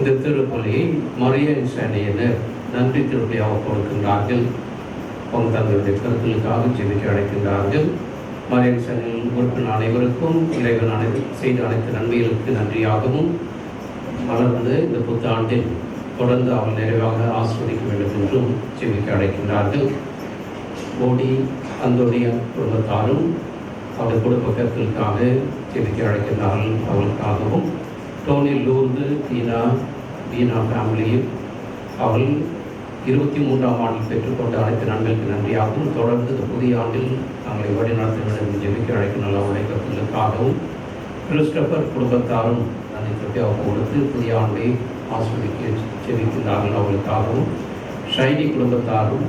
இந்த திருப்பலியை மரியன் சேனையினர் நன்றி திருப்பலியாக கொடுக்கின்றார்கள். தங்களுடைய கருத்துக்களுக்காக ஜெபிக்க அழைக்கின்றார்கள். மரியன் சேனையில் உறுப்பினர் அனைவருக்கும் இறைவன் செய்த அனைத்து நன்மைகளுக்கு நன்றியாகவும் வளர்ந்து இந்த புத்தாண்டில் தொடர்ந்து அவள் நிறைவாக ஆஸ்வதிக்க வேண்டும் என்றும் ஜெபிக்க அழைக்கின்றார்கள். ஓடி அந்தோடைய குடும்பத்தாரும் அவருடைய குடும்ப கருத்துக்களுக்காக ஜெபிக்க அழைக்கின்றார்கள். அவளுக்காகவும் டோனி லூர்ந்து வீணா ஃபேமிலியும் அவள் 23ஆம் ஆண்டில் பெற்றுக்கொண்ட அனைத்து நன்மைக்கு நன்றியாகவும் தொடர்ந்து இந்த புதிய ஆண்டில் தங்களை வழிநடத்த வேண்டும் ஜெபிக்க அழைக்கின்ற அவருடைய கருத்துக்களுக்காகவும் கிறிஸ்டபர் குடும்பத்தாரும் நன்றி தொட்டியாக கொடுத்து புதிய ஆண்டை ஆஸ்வதிக்க ஜெபிக்கின்றார்கள். அவர்களுக்காகவும் ஷைனி குடும்பத்தாரும்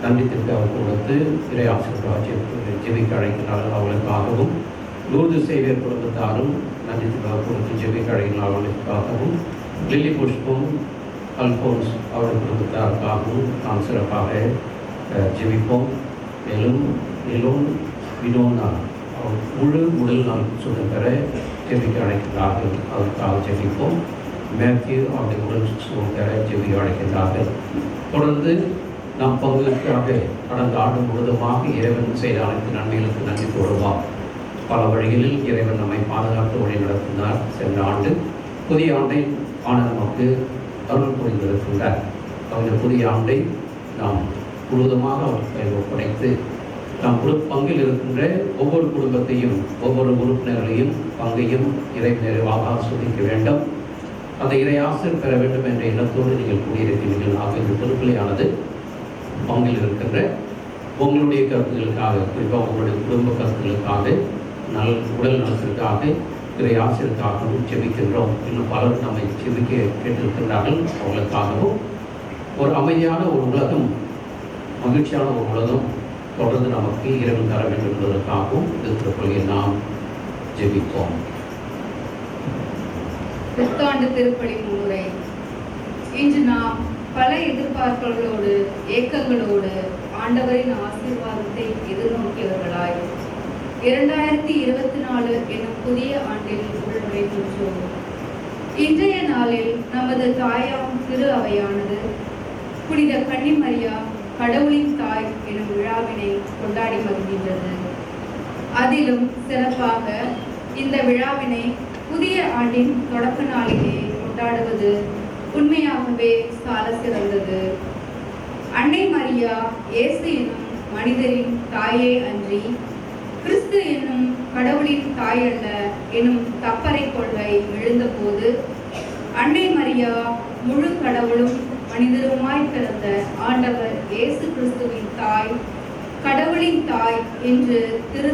நன்றி தொட்டியாக கொடுத்து இறை ஆசிரியராக ஜெபிக்க அழைக்கின்றார்கள். அவர்களுக்காகவும் லூர்து சேவியர் குடும்பத்தாரும் நன்றி கொடுத்து ஜெபிக்க அழைக்கின்றார்களுக்காகவும் லில்லி புஷ்பம் அல்போன்ஸ் அவருடைய குடும்பத்தாருக்காகவும் நாம் சிறப்பாக ஜெபிப்போம். மேலும் வினோனா அவர் முழு உடல் நாள் சுகம் பெற ஜெபிக்க அழைக்கின்றார்கள். அவருக்காக ஜெபிப்போம். மேத்யூ அவருடைய உடல் சுகம் பெற ஜெபிக்க அழைக்கின்றார்கள். தொடர்ந்து நாம் பங்குக்காக கடந்த ஆண்டு முழுவதுமாக இறைவன் செய்த அனைத்து நன்மைகளுக்கு நன்றி கூறுவோம். பல வழிகளில் இறைவன் நம்மை பாதுகாத்து வழி நடத்தினார். சென்ற ஆண்டு புதிய ஆண்டை நமக்கு அருள் புரிந்திருக்கின்றார். அந்த புதிய ஆண்டை நாம் முழுவதுமாக அவருக்கு ஒப்படைத்து நாம் பங்கில் இருக்கின்ற ஒவ்வொரு குடும்பத்தையும் ஒவ்வொரு உறுப்பினர்களையும் பங்கையும் இறை நிறைவாக ஆஸ்வதிக்க வேண்டும். அந்த இறை ஆசிரியர் பெற வேண்டும் என்ற எண்ணத்தோடு நீங்கள் கூடியிருக்கிறீர்கள். ஆக இந்த திருப்பலியானது பங்கில் இருக்கின்ற உங்களுடைய கருத்துக்களுக்காக, குறிப்பாக உங்களுடைய குடும்ப கருத்துக்களுக்காக, உடல் நலத்திற்காக, இறை ஆசிரியருக்காகவும் ஜெபிக்கின்றோம். இன்னும் பலர் நம்மை ஜெபிக்க கேட்டிருக்கின்றார்கள். அவர்களுக்காகவும் ஒரு அமைதியான ஒரு உலகம், மகிழ்ச்சியான ஒரு உலகம் தொடர்ந்து நமக்கு இறைவன் தர வேண்டும் என்பதற்காகவும் இந்த திருப்பலியை நாம் ஜெபிப்போம். புத்தாண்டு திருப்பலி முன்னுரை. இன்று நாம் பல எதிர்பார்ப்புகளோடு ஏக்கங்களோடு ஆண்டவரின் ஆசீர்வாதத்தை எதிர்நோக்கியவர்களாய் 2024 என்னும் புதிய ஆண்டில் உள்நுழைகின்றோம். இன்றைய நாளில் நமது தாயாம் திரு அவையானது புனித கன்னிமரியா கடவுளின் தாய் எனும் விழாவினை கொண்டாடி வருகின்றது. அதிலும் சிறப்பாக இந்த விழாவினை புதிய ஆண்டின் தொடக்க நாளிலே கொண்டாடுவது உண்மையாகவே சால சிறந்தது. அன்னை மரியா இயேசு என்னும் மனிதரின் தாயே அன்றி கிறிஸ்து என்னும் கடவுளின் தாய் அல்ல எனும் தப்பறை கொள்கை எழுந்தபோது அன்னை மரியா முழு கடவுளும் மனிதருமாய் பிறந்த ஆண்டவர் இயேசு கிறிஸ்துவின் தாய், கடவுளின் தாய் என்று திரு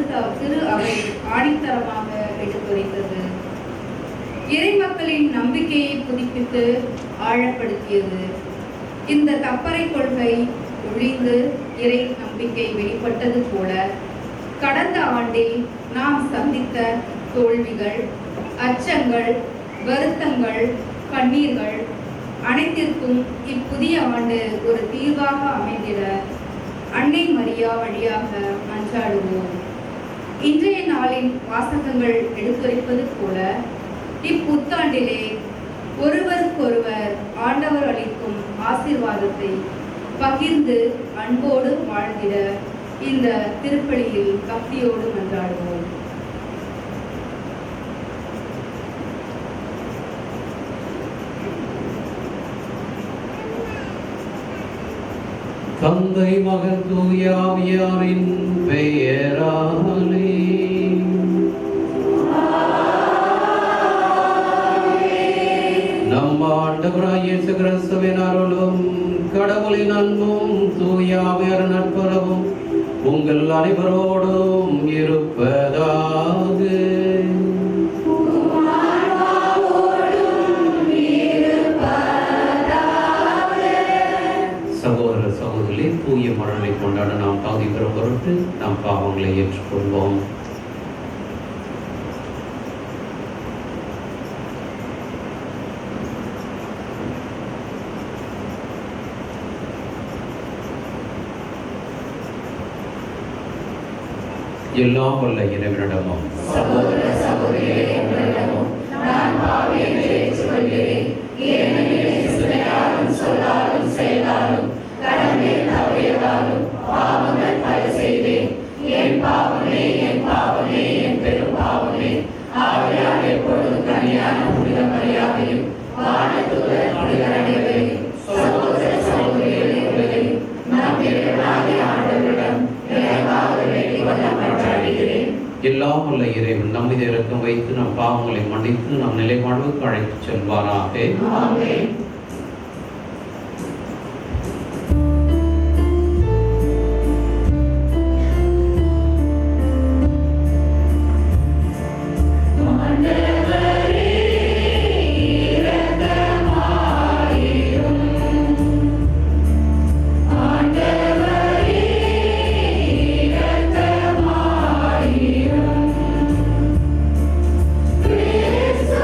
அவை ஆணித்தரமாக எடுத்துரைத்தது. இறை மக்களின் நம்பிக்கையை புதுப்பித்து ஆழப்படுத்தியது. இந்த தப்பறை கொள்கை ஒழிந்து இறை நம்பிக்கை வெளிப்பட்டது போல கடந்த ஆண்டில் நாம் சந்தித்த தோல்விகள், அச்சங்கள், வருத்தங்கள், கண்ணீர்கள் அனைத்திற்கும் இப்புதிய ஆண்டு ஒரு தீர்வாக அமைந்திட அன்னை மரியா வழியாக மன்றாடுவோம். இன்றைய நாளின் வாசகங்கள் எடுத்துரைப்பது போல இப்புத்தாண்டிலே ஒருவருக்கொருவர் ஆண்டவர் அளிக்கும் ஆசீர்வாதத்தை பகிர்ந்து அன்போடு வாழ்ந்திட இந்த திருப்பலியில் பக்தியோடு மன்றாடுவோம். தந்தை மகன் தூய ஆவியாரின் பெயராலே நம் ஆண்டவராய் இயேசு கிறிஸ்துவின் அருளும் கடவுளின் அன்பும் தூயாவியர் நட்புறவும் உங்கள் அனைவரோடும் இருப்பதாக. சகோதர சகோதரி, தூய மரணை கொண்டாட நாம் தகுதி பெறும் பொருட்டு நாம் பாவங்களை ஏற்றுக்கொள்வோம். எல்லாம் வல்ல இறைவனிடமும் சகோதர சகோதரிகளிடமும் நான் பாவி என்று ஏற்றுக்கொள்கிறேன். ஏனெனில் சிந்தனையாலும் சொல்லாலும் செயலாலும் கடமையில் தவறியதாலும் பாவங்கள் பல செய்தேன். என் பாவமே என் பாவமே என் பெரும் பாவமே. ஆகையால் எப்பொழுதும் கனியான புனித மரியாதையும் வானதூதர் புனிதர் அனைவரையும் சகோதர சகோதரிகளையும் நம் இறைவனாகிய ஆண்டவரிடம் எனக்காக வேண்டிக் கொள்ள மன்றாடுகிறேன். எல்லாம் வல்ல இறைவன் நம் மீது இரக்கம் வைத்து நம் பாவங்களை மன்னித்து நம் நிலைவாழ்வுக்கு அழைத்துச் செல்வாராக. ஆமென். Cristo,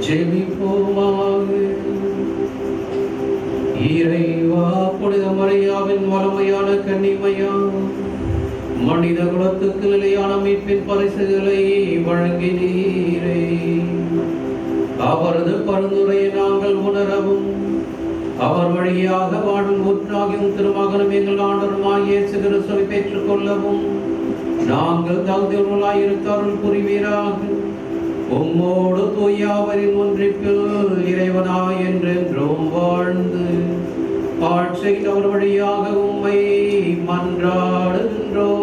ஜெபிப்போமாக. இறைவா, புனித மரியாவின் வளமையான கன்னிமையா, மனித குலத்துக்கு நிலையான மீட்பின் பரிசுகளை வழங்கினீரே. அவரது பரிந்துரையை நாங்கள் உணரவும், அவர் வழியாக வாழும் ஊற்றாகியும் திருமகனும் எங்கள் ஆண்டவருமாய் இயேசு கிறிஸ்துவை பெற்றுக் கொள்ளவும் நாங்கள் தகுதியுள்ளவர்களாய் அருள் புரிவீராக. உம்மோடு தூயாவரின் ஒன்றிப்பில் இறைவனாய் என்றென்றும் வாழ்ந்து ஆட்சி அவர் வழியாக உம்மை மன்றாடுகின்றோம்.